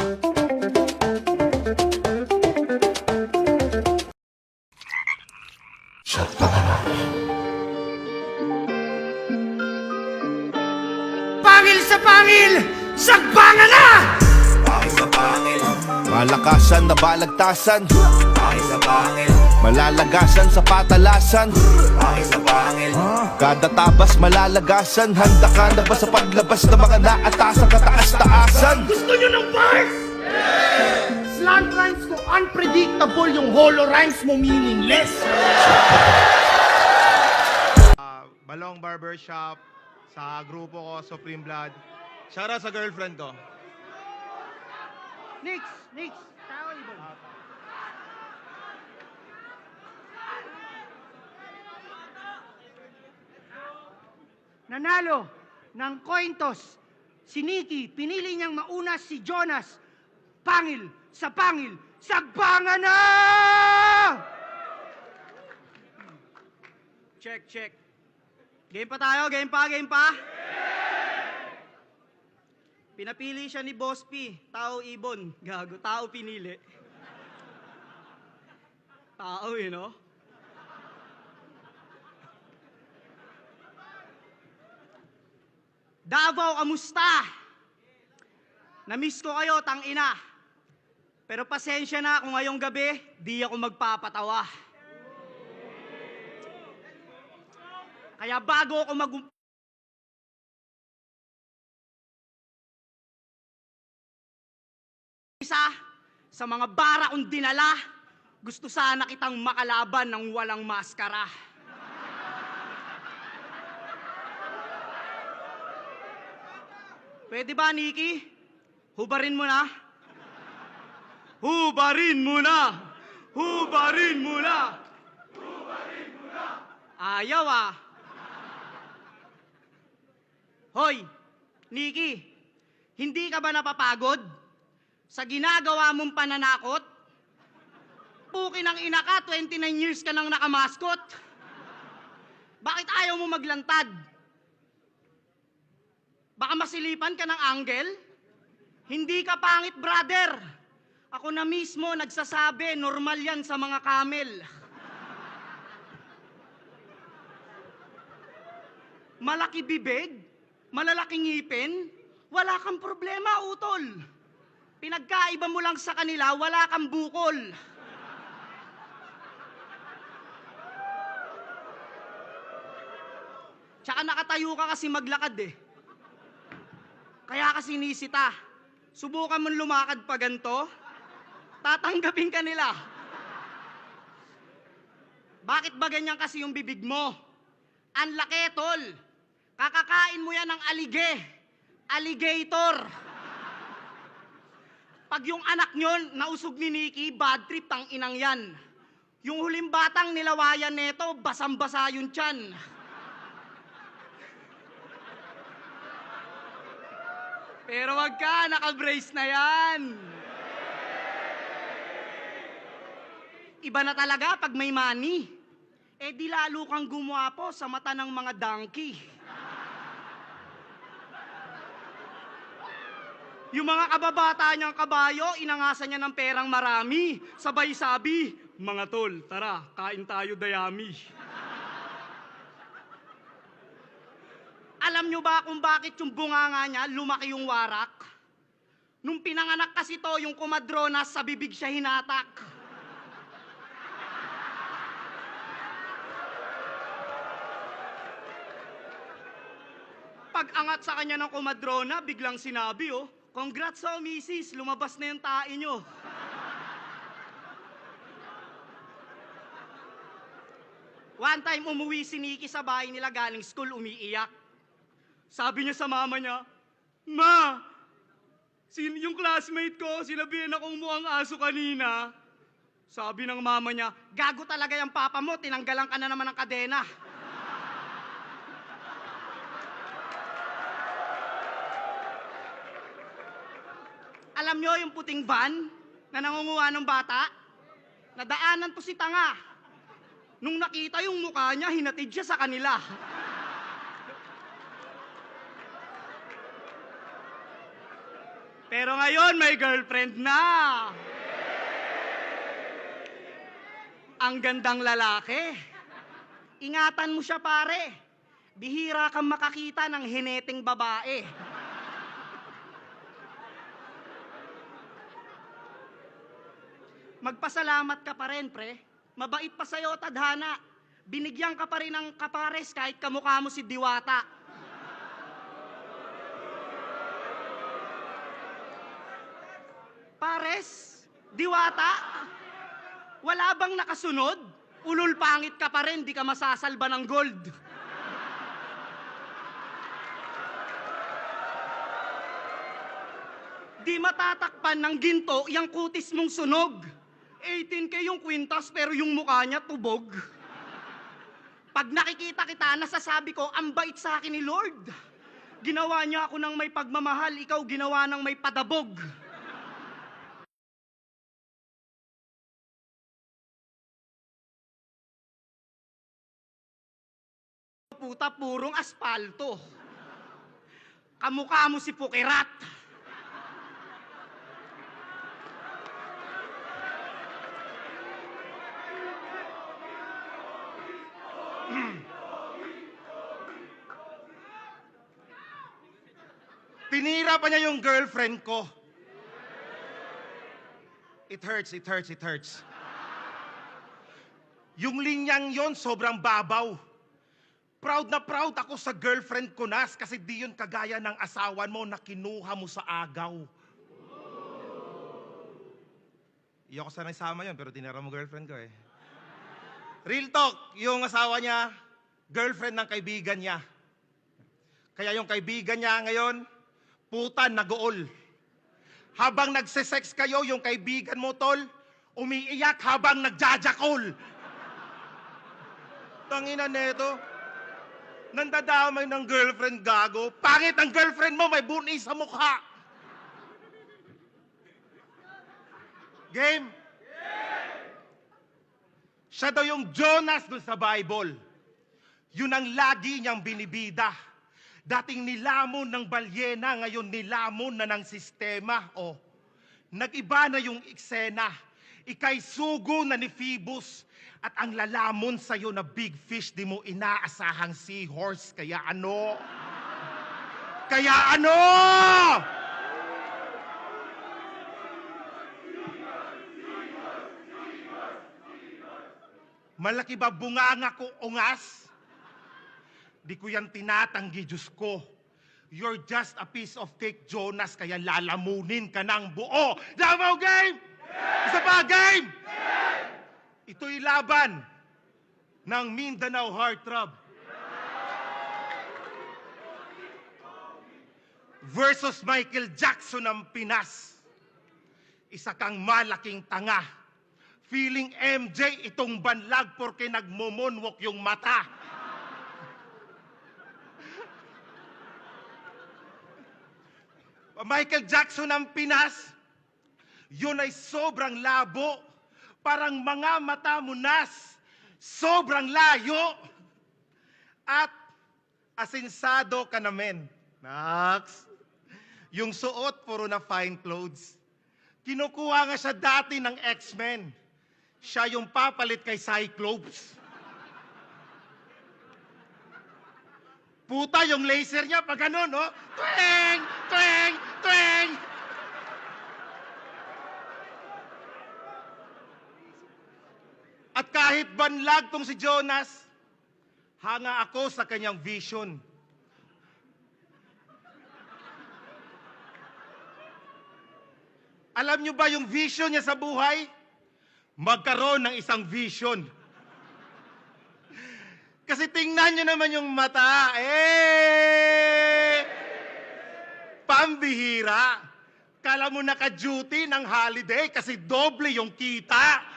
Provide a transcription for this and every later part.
Pangil sa pangil, sagbangan na! Pangil sa pangil, Malakasan na balagtasan, pangil sa pangil, malalagasan sa patalasan. pangil sa pangil, Kada tabas malalagasan. Handa ka na ba sa paglabas ng mga naatasan kataas-taasan? Gusto nyo ng bars? Slant rhymes mo unpredictable, yung holo rhymes mo meaningless. Balong Barbershop, sa grupo ko, Supreme Blood. Shoutout sa girlfriend ko. Next, tao ibon. Nanalo ng coin toss si Nikki, pinili niyang mauna si Jonas. Pangil, sagbangan na! Check. Game pa tayo, game pa? Pinapili siya ni Boss P, tao ibon. Gago, tao pinili. Tao no? Davao, kamusta? Namiss ko kayo, tangina. Pero pasensya na kung ngayong gabi, di ako magpapatawa. Kaya bago ako isa sa mga bara kong dinala, gusto sana kitang makalaban ng walang maskara. Pwede ba, Nikki? Hubarin mo na. Ayaw Hoy, Nikki, hindi ka ba napapagod sa ginagawa mong pananakot? Pukin ang ina ka, 29 years ka nang nakamaskot. Bakit ayaw mo maglantad? Baka masilipan ka ng angle? Hindi ka pangit, brother. Ako na mismo nagsasabi, normal yan sa mga camel. Malaki bibig, malalaking ngipin, wala kang problema, utol. Pinagkaiba mo lang sa kanila, wala kang bukol. Tsaka nakatayo ka kasi maglakad eh. Kaya kasi nisita, subukan mong lumakad pa ganito, tatanggapin ka nila. Bakit ba ganyan kasi yung bibig mo? Ang laki, tol. Kakakain mo yan ng alligator. Pag yung anak nyo nausog ni Nikki, bad trip tang inang yan. Yung huling batang nilawayan neto, basang-basa yung tiyan. Pero wag ka, naka-brace na yan. Iba na talaga pag may money. Eh di lalo kang gumwapo sa mata ng mga donkey. Yung mga kababata niyang kabayo, inangasan niya ng perang marami. Sabay sabi, mga tol, tara, kain tayo dayami. Alam nyo ba kung bakit yung bunganga niya lumaki yung warak? Nung pinanganak kasi to, yung kumadronas sa bibig siya hinatak. Pag-angat sa kanya ng kumadrona, biglang sinabi, congrats sa misis, lumabas na yung tae nyo. One time umuwi si Nikki sa bahay nila galing school, umiiyak. Sabi niya sa mama niya, Ma, yung classmate ko, sinabihan akong mukhang aso kanina. Sabi ng mama niya, gago talaga yung papa mo, tinanggalan ka na naman ng kadena. Alam nyo yung puting van na nangunguha ng bata? Nadaanan to si tanga. Nung nakita yung mukha niya, hinatid siya sa kanila. Pero ngayon, may girlfriend na. Ang gandang lalaki. Ingatan mo siya, pare. Bihira kang makakita ng hineteng babae. Magpasalamat ka pa rin, pre. Mabait pa sa'yo, tadhana. Binigyan ka pa rin ng kapares kahit kamukha mo si Diwata. Pares? Diwata? Wala bang nakasunod? Ulul pangit ka pa rin, di ka masasalba ng gold. Di matatakpan ng ginto yung kutis mong sunog. 18K yung kwintas pero yung mukha niya tubog. Pag nakikita kita, nasasabi ko, ang bait sa akin ni Lord. Ginawa niya ako ng may pagmamahal, ikaw ginawa ng may padabog. Puta, purong aspalto. Kamukha mo si Pukirat. Tinira pa niya yung girlfriend ko. It hurts, it hurts, it hurts. Yung linyang yon sobrang babaw. Proud na proud ako sa girlfriend ko, Nas, kasi di yun kagaya ng asawan mo na kinuha mo sa agaw. Iyoko sanay sama yun, pero tinira mo girlfriend ko eh. Real talk, yung asawa niya, girlfriend ng kaibigan niya. Kaya yung kaibigan niya ngayon, puta, nag-uol. Habang nagsisex kayo, yung kaibigan mo, tol, umiiyak habang nagjajakol. Tangina neto. Nandadamay ng girlfriend, gago. Pangit ang girlfriend mo, may buni sa mukha. Game? Siya daw yung Jonas dun sa Bible. Yun ang lagi niyang binibida. Dating nilamon ng balyena, ngayon nilamon na ng sistema. O, nag-iba na yung eksena. Ika'y sugo na ni Phoebus. At ang lalamon sa'yo na big fish, di mo inaasahang seahorse. Kaya ano? Kaya ano? Malaki ba bunganga ko ungas? Di ko yan tinatanggi, Diyos ko. You're just a piece of cake, Jonas, kaya lalamunin ka ng buo. Davao game! Isa pa, game! Ito'y laban ng Mindanao Heartthrob versus Michael Jackson ng Pinas. Isa kang malaking tanga. Feeling MJ itong banlag porque nagmumunwok yung mata. Michael Jackson ng Pinas, yun ay sobrang labo. Parang mga mata mo, Nas, sobrang layo. At asinsado ka namin. Nax, yung suot puro na fine clothes. Kinukuha nga siya dati ng X-Men. Siya yung papalit kay Cyclops. Puta, yung laser niya pag ganun, no? Tweng! Tweng! Tweng! At kahit banlag tong si Jonas, hanga ako sa kanyang vision. Alam niyo ba yung vision niya sa buhay? Magkaroon ng isang vision. Kasi tingnan niyo naman yung mata. Pambihira. Kala mo naka-duty ng holiday kasi doble yung kita.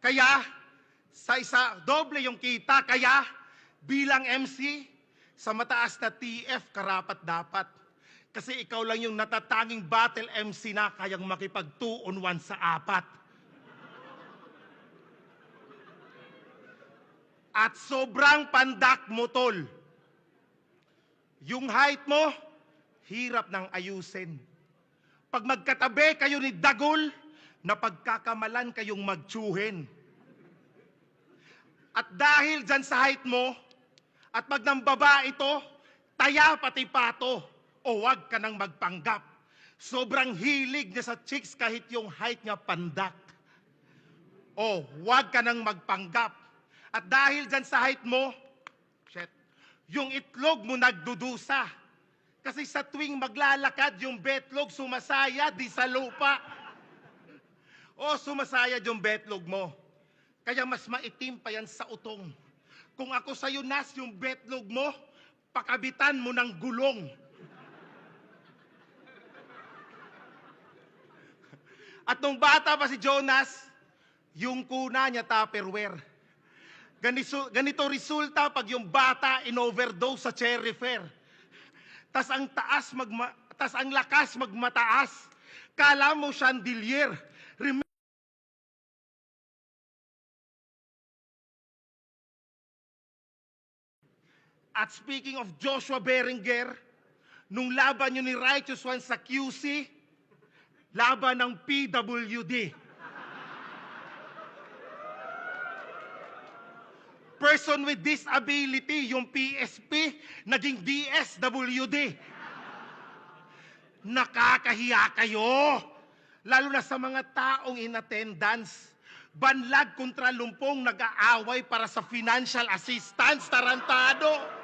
Kaya, sa isa, doble yung kita. Kaya, bilang MC, sa mataas na TF, karapat dapat. Kasi ikaw lang yung natatanging battle MC na kayang makipag 2-on-1 sa 4. At sobrang pandak mo, tol. Yung height mo, hirap ng ayusin. Pag magkatabi kayo ni Dagol, na pagkakamalan kayong magtsuhin. At dahil dyan sa height mo, at pag ng baba ito, taya pati pato, o wag ka nang magpanggap. Sobrang hilig niya sa chicks kahit yung height niya pandak. O wag ka nang magpanggap. At dahil dyan sa height mo, yung itlog mo nagdudusa. Kasi sa tuwing maglalakad, yung betlog sumasaya di sa lupa. O sumasayad yung betlog mo. Kaya mas maitim pa yan sa utong. Kung ako sa'yo, Nas, yung betlog mo, pakabitan mo ng gulong. At nung bata pa si Jonas, yung kuna niya Tupperware. Ganito resulta pag yung bata in-overdose sa cherry fair. Tas ang lakas magmataas. Kala mo chandelier. At speaking of Joshua Berenger, nung laban nyo ni Righteous One sa QC, laban ng PWD. Person with disability, yung PSP, naging DSWD. Nakakahiya kayo. Lalo na sa mga taong in attendance. Banlag kontra lumpong nag-aaway para sa financial assistance, tarantado.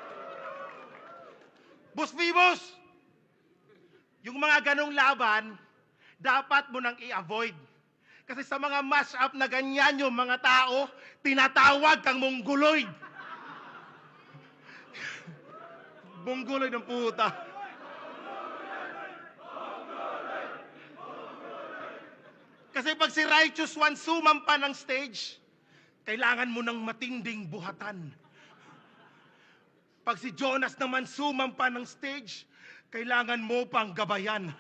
Boss Vivos, yung mga ganong laban, dapat mo nang i-avoid. Kasi sa mga mash-up na ganyan yung mga tao, tinatawag kang mongoloid. Mongoloid ng puta. Kasi pag si Righteous One sumampa ng stage, kailangan mo ng matinding buhatan. Pag si Jonas naman sumampa ng stage, kailangan mo pang gabayan.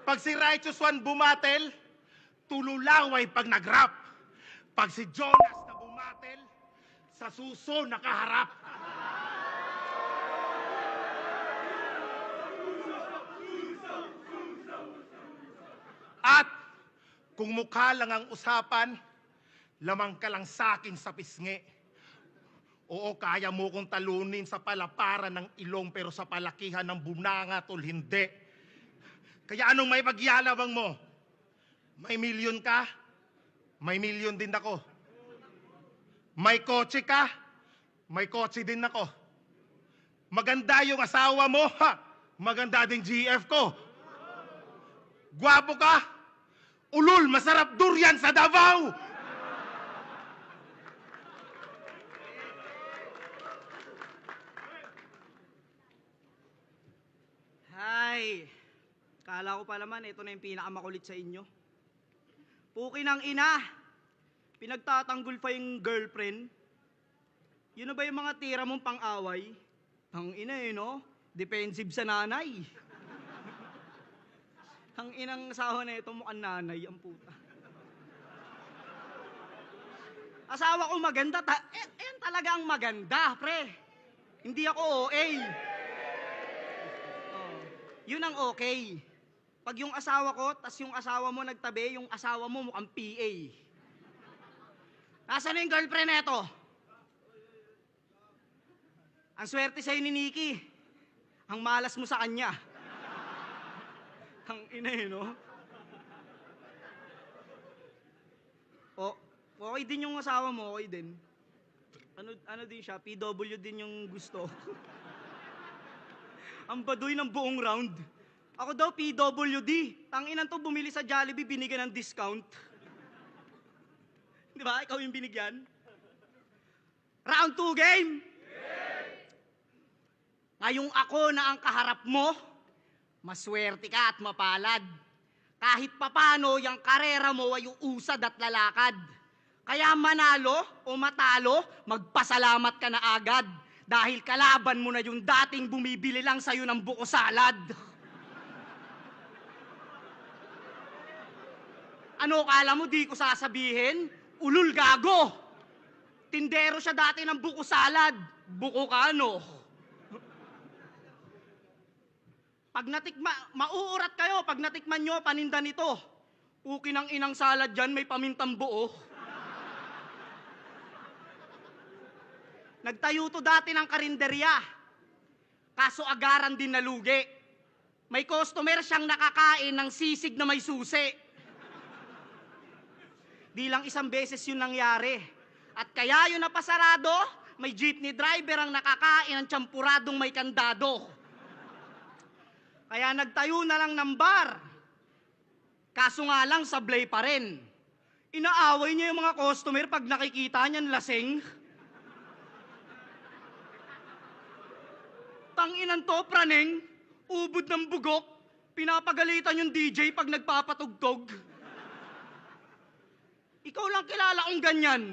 Pag si Righteous One bumatel, tululaway pag nag-rap. Pag si Jonas na bumatel, sa suso nakaharap. At kung mukha lang ang usapan, lamang ka lang sakin sa pisngi. Oo, kaya mo kong talunin sa palaparan ng ilong pero sa palakihan ng bunanga tol hindi. Kaya anong may pagyalabang mo? May milyon ka? May milyon din ako. May kotse ka? May kotse din ako. Maganda yung asawa mo? Ha? Maganda din GF ko. Gwapo ka? Ulul, masarap durian sa Davao! Hay, kala ko pa naman ito na yung pinakamakulit sa inyo. Puki ng ina, pinagtatanggol pa yung girlfriend. Yun na ba yung mga tira mong pang-away? Ang ina no? Defensive sa nanay. Ang inang asawa na ito mukhang nanay, ang puta. Asawa ko maganda, ayan talaga ang maganda, pre. Hindi ako OA. Oh, yun ang okay. Pag yung asawa ko, tas yung asawa mo nagtabi, yung asawa mo mukhang PA. Nasaan na yung girlfriend na ito? Ang swerte sa'yo ni Nikki. Ang malas mo sa kanya. Ang ina no? O, okay din yung asawa mo, okay din. Ano din siya, PW din yung gusto. Ang baduy ng buong round. Ako daw, PWD. Tanginan to, bumili sa Jollibee, binigyan ng discount. Di ba? Ikaw yung binigyan. Round 2 game! Ngayong ako na ang kaharap mo, maswerte ka at mapalad. Kahit papano, yung karera mo ay uusad at lalakad. Kaya manalo o matalo, magpasalamat ka na agad. Dahil kalaban mo na yung dating bumibili lang sa'yo ng buko salad. Ano kala mo di ko sasabihin? Ulul gago! Tindero siya dati ng buko salad. Buko ka ano? mauurat kayo pag natikman nyo paninda nito. Uki ng inang salad dyan, may pamintang buo. Nagtayo to dati ng karinderya. Kaso agaran din nalugi. May customer siyang nakakain ng sisig na may susi. Di lang isang beses yun nangyari. At kaya yun napasarado, may jeepney driver ang nakakain ng tsampuradong may kandado. Kaya nagtayo na lang ng bar. Kaso nga lang, sablay pa rin. Inaaway niya yung mga customer pag nakikita niyan lasing. Tanginan to, praneng. Ubod ng bugok. Pinapagalitan yung DJ pag nagpapatugtog. Ikaw lang kilala kong ganyan.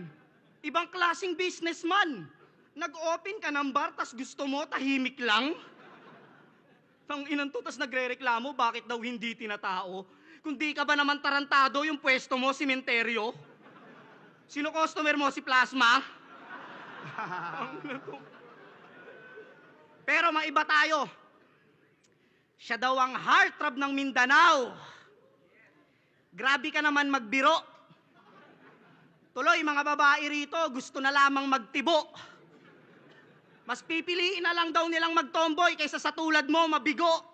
Ibang klaseng businessman. Nag-open ka ng bar, tas gusto mo tahimik lang? Tanginan to, tas nagre-reklamo, bakit daw hindi tinatao? Kung di ka ba naman tarantado, yung pwesto mo, simenteryo? Sino customer mo, si Plasma? Pero maiba tayo. Siya daw ang heartthrob ng Mindanao. Grabe ka naman magbiro. Tuloy, mga babae rito, gusto na lamang magtibo. Mas pipiliin na lang daw nilang magtomboy kaysa sa tulad mo, mabigo.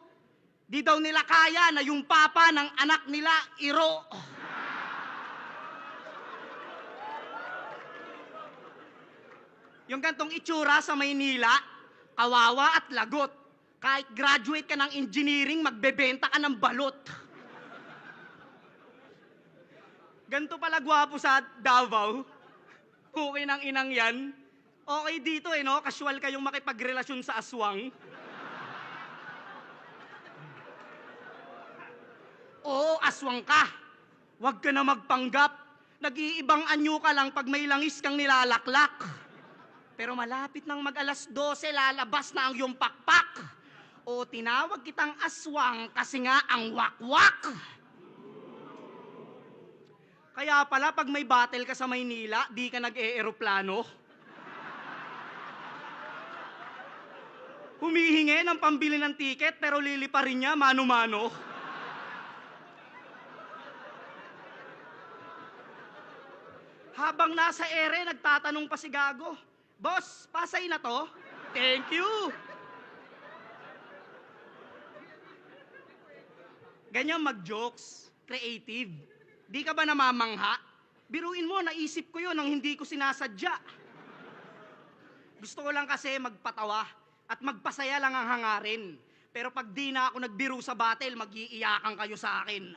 Di daw nila kaya na yung papa ng anak nila, iro. Yung gantong itsura sa Maynila, kawawa at lagot. Kahit graduate ka ng engineering, magbebenta ka ng balot. Ganto pala gwapo sa Davao. Okay ng inang yan. Okay dito no? Casual kayong makipagrelasyon sa aswang. Oo, aswang ka. Huwag ka na magpanggap. Nag-iibang anyo ka lang pag may langis kang nilalaklak. Pero malapit nang mag-alas 12, lalabas na ang iyong pakpak. O tinawag kitang aswang kasi nga ang wakwak. Kaya pala pag may battle ka sa Maynila, di ka nag-e-eroplano. Humihingi ng pambili ng tiket pero liliparin niya mano-mano. Habang nasa ere, nagtatanong pa si Gago, "Boss, Pasay na to?" "Thank you." Ganyan mag-jokes, creative. Di ka ba namamangha? Biruin mo, naisip ko yun nang hindi ko sinasadya. Gusto ko lang kasi magpatawa at magpasaya lang ang hangarin. Pero pag di na ako nagbiro sa battle, mag-iiyakan kayo sa akin.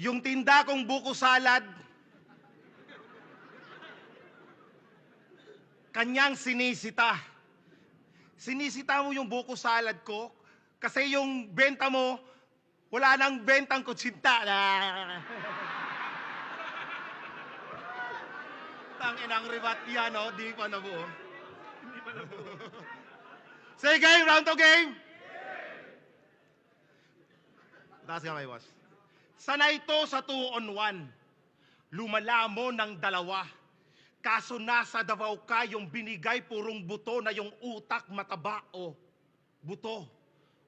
Yung tinda kong buko salad, kanyang sinisita. Sinisita mo yung buko salad ko kasi yung benta mo, wala nang bentang kutsinta. Tanginang ribat yan, no? Di pa nabuo. Say game, round to game! Taas ka may boss. Sanay to sa 2-on-1. Lumalamo ng dalawa. Kaso nasa Davao ka yung binigay purong buto na yung utak mataba. O, buto,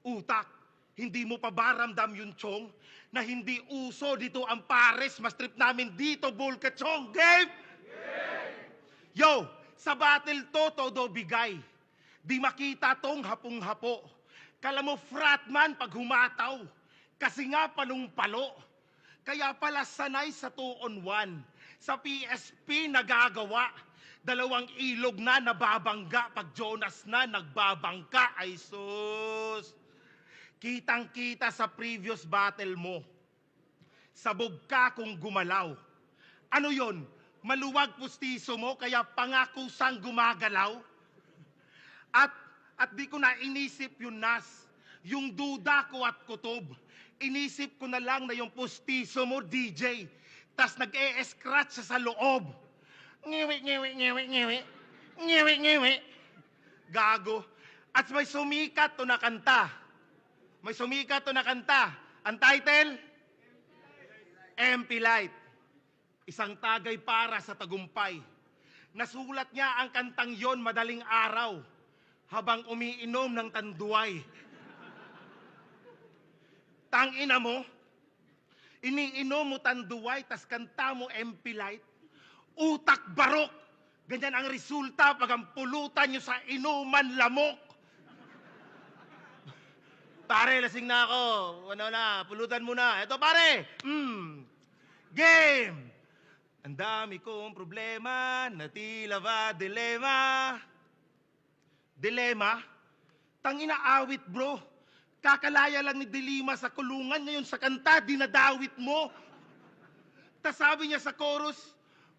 utak. Hindi mo pa ba ramdam yung chong na hindi uso dito ang pares? Mas trip namin dito, bulka chong. Game! Yo, sa battle to, todo bigay. Di makita tong hapong-hapo. Kala mo fratman pag humataw. Kasi nga palumpalo. Kaya pala sanay sa 2-on-1. Sa PSP nagagawa. 2 ilog na nababangga. Pag Jonas na nagbabangka. Ay sus. Kitang-kita sa previous battle mo. Sabog ka kung gumalaw. Ano yon? Maluwag pustiso mo kaya pangako sang gumagalaw? At di ko na inisip yung nas. Yung duda ko at kutob. Inisip ko na lang na yung pustiso mo, DJ. Tas nag-e-scratch sa loob. Ngiwi, ngiwi, ngiwi, ngiwi. Ngiwi, ngiwi. Gago. At may sumikat to na kanta. May sumikat to na kanta. Ang title? MP Light. isang tagay para sa tagumpay. Nasulat niya ang kantang yon madaling araw habang umiinom ng tanduay. Tangina mo, iniinom mo tanduay tas kanta mo MP Light, utak barok. Ganyan ang resulta pag ang pulutan nyo sa inuman lamok. Pare, lasing na ako. Ano na, pulutan mo na. Eto pare, game! Ang dami kong problema na tila ba dilema. Dilema? Tangina awit bro. Kakalaya lang ni Dilima sa kulungan, ngayon sa kanta, dinadawit mo. Tas sabi niya sa chorus,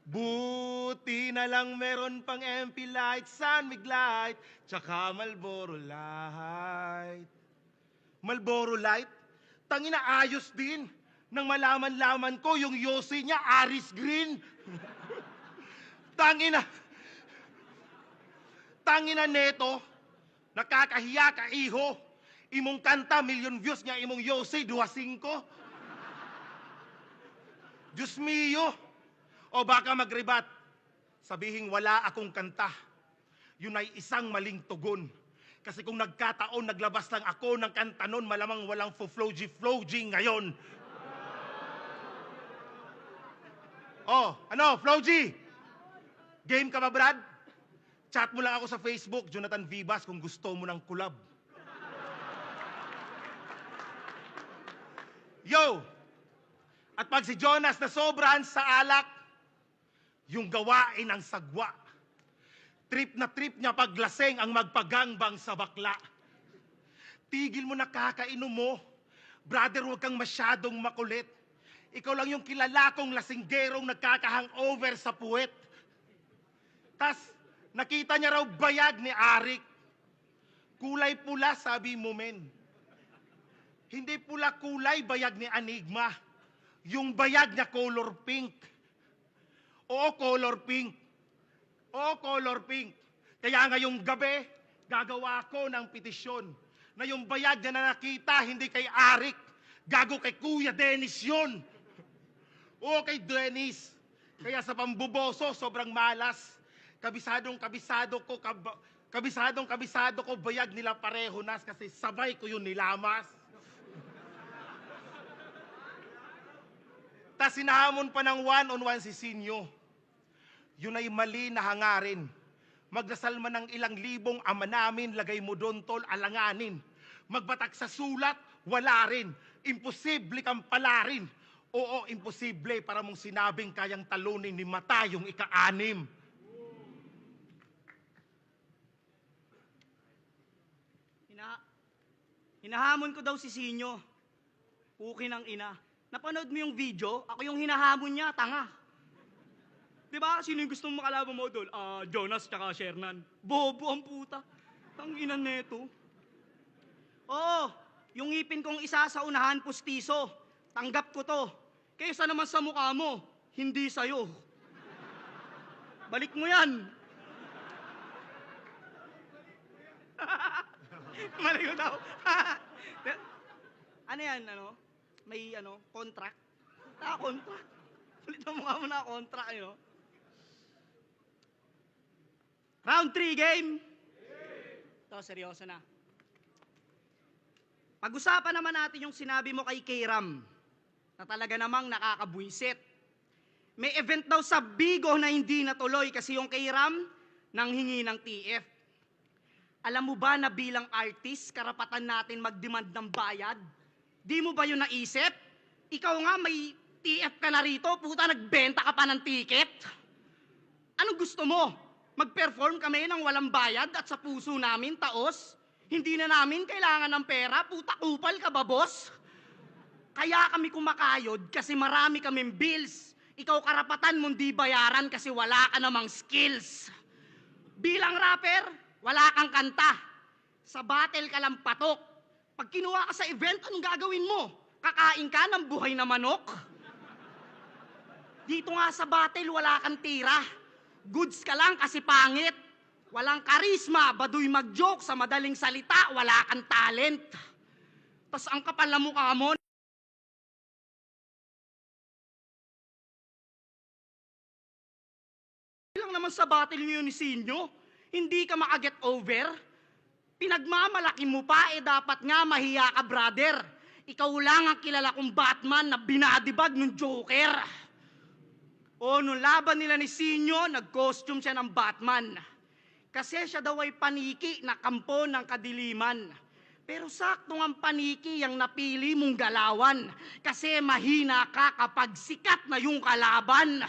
buti na lang meron pang MP Light, San Mig Light, tsaka Marlboro Light. Marlboro Light? Tangina ayos din. Nang malaman-laman ko, yung Yossi niya, Aris Green. Tangina neto, nakakahiya ka iho. Imong kanta, million views niya, imong Yossi, 2.5. Diyos mio. O baka magribat, sabihing wala akong kanta. Yun ay isang maling tugon. Kasi kung nagkataon, naglabas lang ako ng kanta nun, malamang walang floji ngayon. Oh, ano, Floji? Game ka ba, Brad? Chat mo lang ako sa Facebook, Jonathan Vivas, kung gusto mo ng collab. Yo! At pag si Jonas na sobrahan sa alak, yung gawain ang sagwa. Trip na trip niya paglaseng ang magpagangbang sa bakla. Tigil mo na kakainom mo. Brother, huwag kang masyadong makulit. Ikaw lang yung kilala kong lasinggerong nagkaka-hangover sa puwet. Tas, nakita niya raw bayag ni Arik. Kulay pula, sabi mo, men. Hindi pula kulay bayag ni Enigma. Yung bayag niya color pink. Oo, color pink. Oo, color pink. Kaya ngayong gabi, gagawa ko ng petisyon na yung bayag niya na nakita, hindi kay Arik. Gago kay Kuya Dennis yun. Oo, kay Dennis. Kaya sa pambuboso, sobrang malas. Kabisado ko, bayag nila pareho nas kasi sabay ko yun nilamas. Tas sinahamon pa ng one-on-one si Sinyo. Yun ay mali na hangarin. Magdasal man ng ilang libong ama namin, lagay mo doon tol, alanganin. Magbatak sa sulat, wala rin. Imposible kang palarin. Oo, imposible para mong sinabing kayang talunin ni Mata yung ika-anim. Hinahamon ko daw si Sinyo. Puki ng ina. Napanood mo yung video? Ako yung hinahamon niya, tanga. Diba? Sino yung gusto mong makalaban mo, Dol? Jonas tsaka Shernan. Bobo ang puta. Tanginan neto. Oo, yung ngipin kong isa sa unahan, pustiso. Tanggap ko to. Kaysa naman sa mukha mo, hindi sa'yo. Balik mo yan. Mali ko daw. Ano yan, ano? May, contract? Contract. Ulit ang mukha mo na contract, Round 3 game. Ito, seryoso na. Pag-usapan naman natin yung sinabi mo kay K-Ram na talaga namang nakakabwisit. May event daw sa Bigo na hindi natuloy kasi yung K-Ram nanghingi ng TF. Alam mo ba na bilang artist, karapatan natin mag-demand ng bayad? Di mo ba yun naisip? Ikaw nga may TF ka na rito, puta nagbenta ka pa ng ticket. Anong gusto mo? Mag-perform kami ng walang bayad at sa puso namin taos? Hindi na namin kailangan ng pera, puta kupal ka ba, boss? Kaya kami kumakayod kasi marami kaming bills. Ikaw karapatan mong di bayaran kasi wala ka namang skills. Bilang rapper, wala kang kanta. Sa battle ka lang patok. Pag kinuha ka sa event, anong gagawin mo? Kakain ka ng buhay na manok? Dito nga sa battle, wala kang tira. Goods ka lang kasi pangit. Walang karisma, baduy mag-joke, sa madaling salita, wala kang talent. Tas ang kapal na mukha mo, lang naman sa battle niyo ni Sinyo. Hindi ka makaget over. Pinagmamalaki mo pa, dapat nga mahiya ka, brother. Ikaw lang ang kilala kong Batman na binadibag ng Joker. O, nung laban nila ni Sinyo, nag-costume siya ng Batman. Kasi siya daw ay paniki na kampo ng kadiliman. Pero sakto ang paniki ang napili mong galawan. Kasi mahina ka kapag sikat na yung kalaban.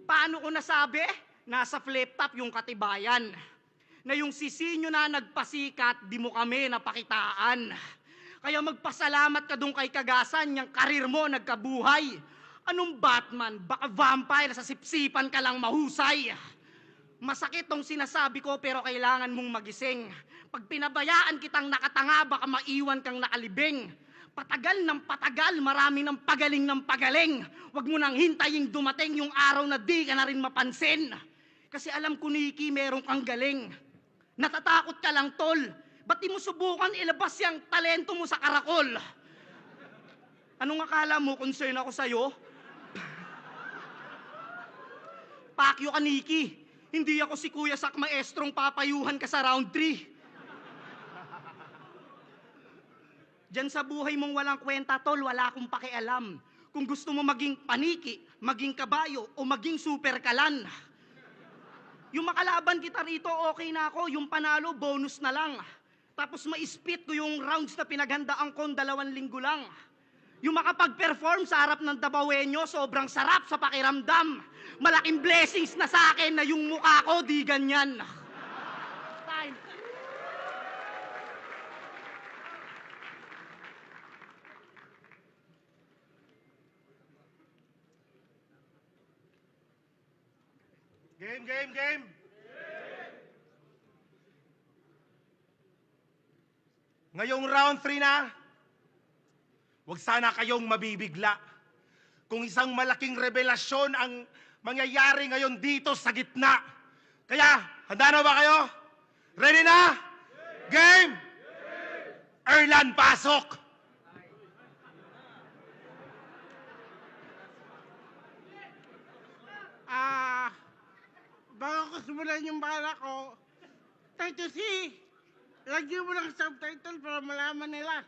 Paano ko nasabi? Nasa flip top yung katibayan. Na yung sisinyo na nagpasikat, di mo kami napakitaan. Kaya magpasalamat ka dun kay Kagasan, yung karir mo nagkabuhay. Anong Batman? Baka vampire, sa sipsipan ka lang mahusay. Masakit tong sinasabi ko pero kailangan mong magising. Pag pinabayaan kitang nakatanga, baka maiwan kang nakalibing. Patagal ng patagal, marami ng pagaling. Huwag mo nang hintayin dumating yung araw na di ka na rin mapansin. Kasi alam ko, Nikki, meron kang galing. Natatakot ka lang, tol. Ba't di mo subukan ilabas yung talento mo sa karakol? Anong akala mo, concern ako sa'yo? Pakyo ka, Nikki. Hindi ako si Kuya Sak maestrong papayuhan ka sa round 3. Diyan sa buhay mong walang kwenta, tol, wala akong pakialam. Kung gusto mo maging paniki, maging kabayo, o maging super kalan. Yung makalaban kita rito, okay na ako. Yung panalo, bonus na lang. Tapos ma-spit ko yung rounds na pinaghandaan ko 2 linggo lang. Yung makapag-perform sa harap ng Dabawenyo, sobrang sarap sa pakiramdam. Malaking blessings na sa akin na yung mukha ko di ganyan. Time. Game! Ngayong round 3 na, huwag sana kayong mabibigla. Kung isang malaking revelasyon ang mangyayari ngayon dito sa gitna. Kaya, handa na ba kayo? Ready na? Game! Erlan, pasok! Bago ko simulan yung bala ko, Title C, lagyan mo ng subtitle para malaman nila.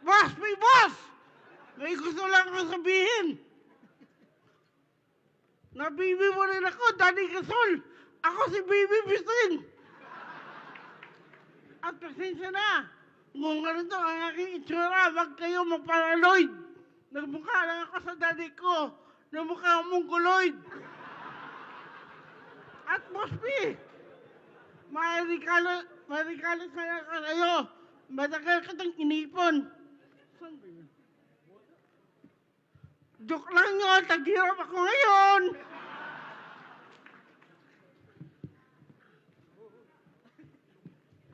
Boss! May boss! May gusto lang akong sabihin. Nabibi mo rin ako, Daddy Gasol. Ako si Baby Bisin. At pasensya na, kung ganito ang aking itsura, wag kayo magparanoid. Nagmukha lang ako sa daddy ko, na mukha mongoloid. At Boss P, marikalit sana ka kayo. Matagal kitang inipon. Saan ba yun? Joke lang yun, taghirap ako ngayon.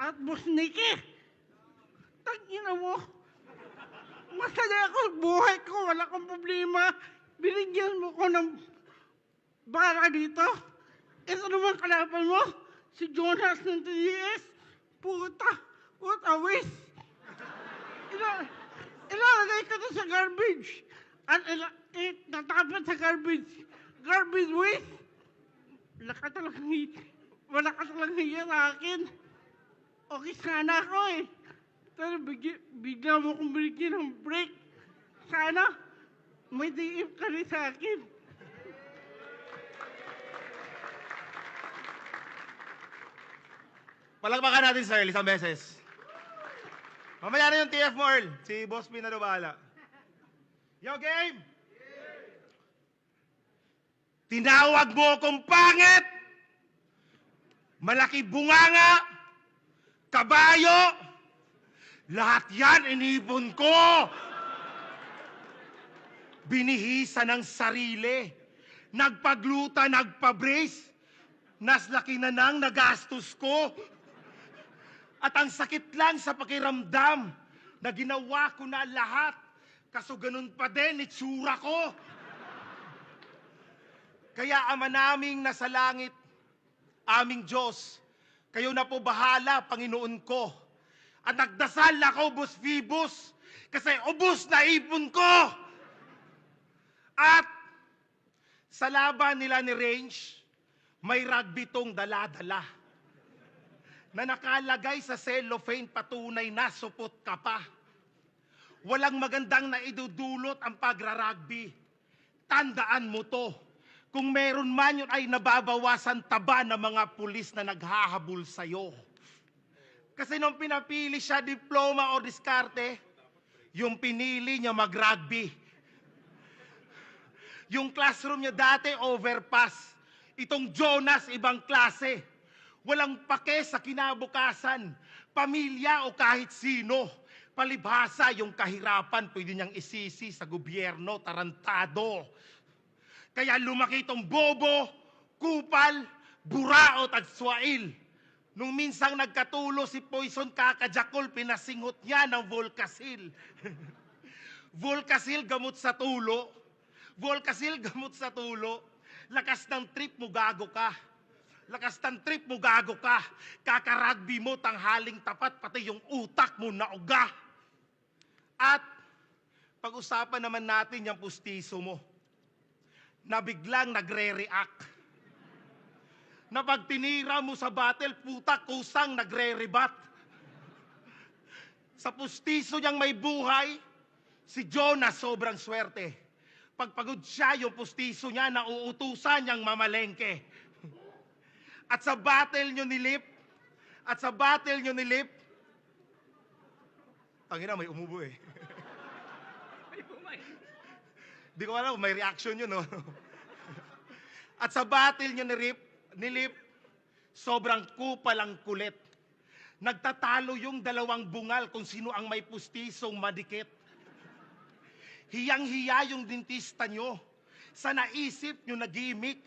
At Boss Nicky, tangina mo, masaya ako sa buhay ko, wala kang problema. Binigyan mo ko ng bara dito. Ito naman kalaban mo, si Jonas ng TDS. Puta, what a waste. Ilalagay ka na sa garbage. At natapit sa garbage. Garbage waste. Wala ka talagang hiya sa akin. Okay sana ako eh. Pero bigla mo kong binigyan ng break. Sana, may DF ka rin sa akin. Palakpakan natin sa Earl, isang beses. Mamaya na yung TF mo, Earl. Si Boss P na bala. Yo, game! Tinawag mo akong pangit! Malaki bunganga! Kabayo! Lahat yan inipon ko! Binihisa ng sarili. Nagpagluta, nagpabrace. Naslaki na nang nagastos ko. At ang sakit lang sa pakiramdam na ginawa ko na lahat. Kaso ganun pa din, itsura ko. Kaya Ama naming nasa langit, aming Diyos, Kayo na po bahala, Panginoon ko. At nagdasal ako, Boss Phoebus, kasi ubos na ipon ko. At sa laban nila ni Range, may rugby tong dala-dala na nakalagay sa cellophane, patunay na supot ka pa. Walang magandang naidudulot ang pagra-rugby. Tandaan mo to. Kung meron man yun ay nababawasan taba ng mga pulis na naghahabol sa'yo. Kasi nung pinapili siya diploma o diskarte, yung pinili niya mag-rugby. Yung classroom niya dati overpass. Itong Jonas ibang klase. Walang pake sa kinabukasan, pamilya o kahit sino. Palibhasa yung kahirapan, pwede niyang isisi sa gobyerno, tarantado. Kaya lumaki itong bobo, kupal, buraot at swail. Nung minsang nagkatulo si Poison Kakajakol, pinasingot niya ng Volcasil. Volcasil gamot sa tulo. Volcasil gamot sa tulo. Lakas ng trip mo, gago ka. Lakas ng trip mo, gago ka. Kakaragbi mo, tanghaling tapat, pati yung utak mo nauga. At pag-usapan naman natin yung pustiso mo na biglang nagre-react. Na pag tinira mo sa battle, puta, kusang nagre-rebat. Sa pustiso niyang may buhay, si Jonas sobrang swerte. Pagpagod siya, yung pustiso niya, nauutusan niyang mamalengke. At sa battle nyo ni Lip, tangina, may umubo eh. Di ko alam, may reaction yun, no? At sa battle nyo ni Lip, sobrang kupal ang kulit. Nagtatalo yung dalawang bungal kung sino ang may pustisong madikit. Hiyang-hiya yung dentista nyo sa naisip nyo na gimmick.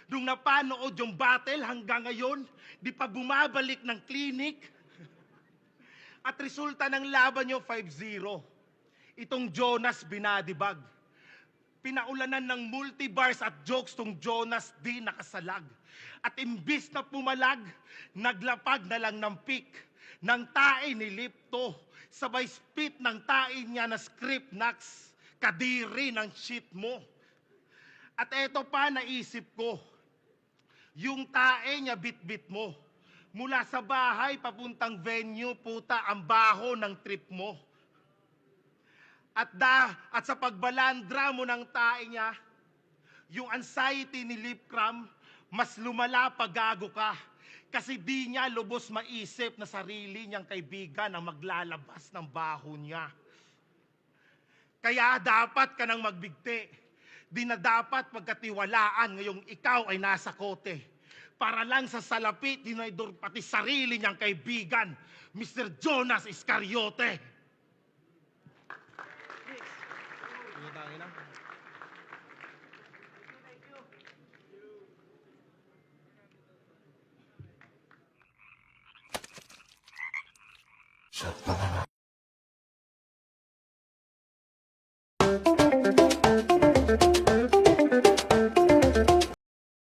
Nung napanood yung battle hanggang ngayon, di pa bumabalik ng clinic. At resulta ng laban nyo, 5-0. Itong Jonas binadibag. Pinaulanan ng multibars at jokes tong Jonas di nakasalag. At imbis na pumalag, naglapag na lang ng pick ng tae ni Lipto. Sabay spit ng tae niya na script naks, kadiri ng shit mo. At eto pa naisip ko, yung tae niya bit-bit mo. Mula sa bahay papuntang venue, puta, ang baho ng trip mo. At sa pagbalandra mo ng tae niya, yung anxiety ni Lip Cram, mas lumala pag gago ka. Kasi di niya lubos maisip na sarili niyang kaibigan ang maglalabas ng baho niya. Kaya dapat ka nang magbigti. Di na dapat pagkatiwalaan ngayong ikaw ay nasa kote. Para lang sa salapi, dinaydor pati sarili niyang kaibigan, Mr. Jonas Iscariote. Shut up.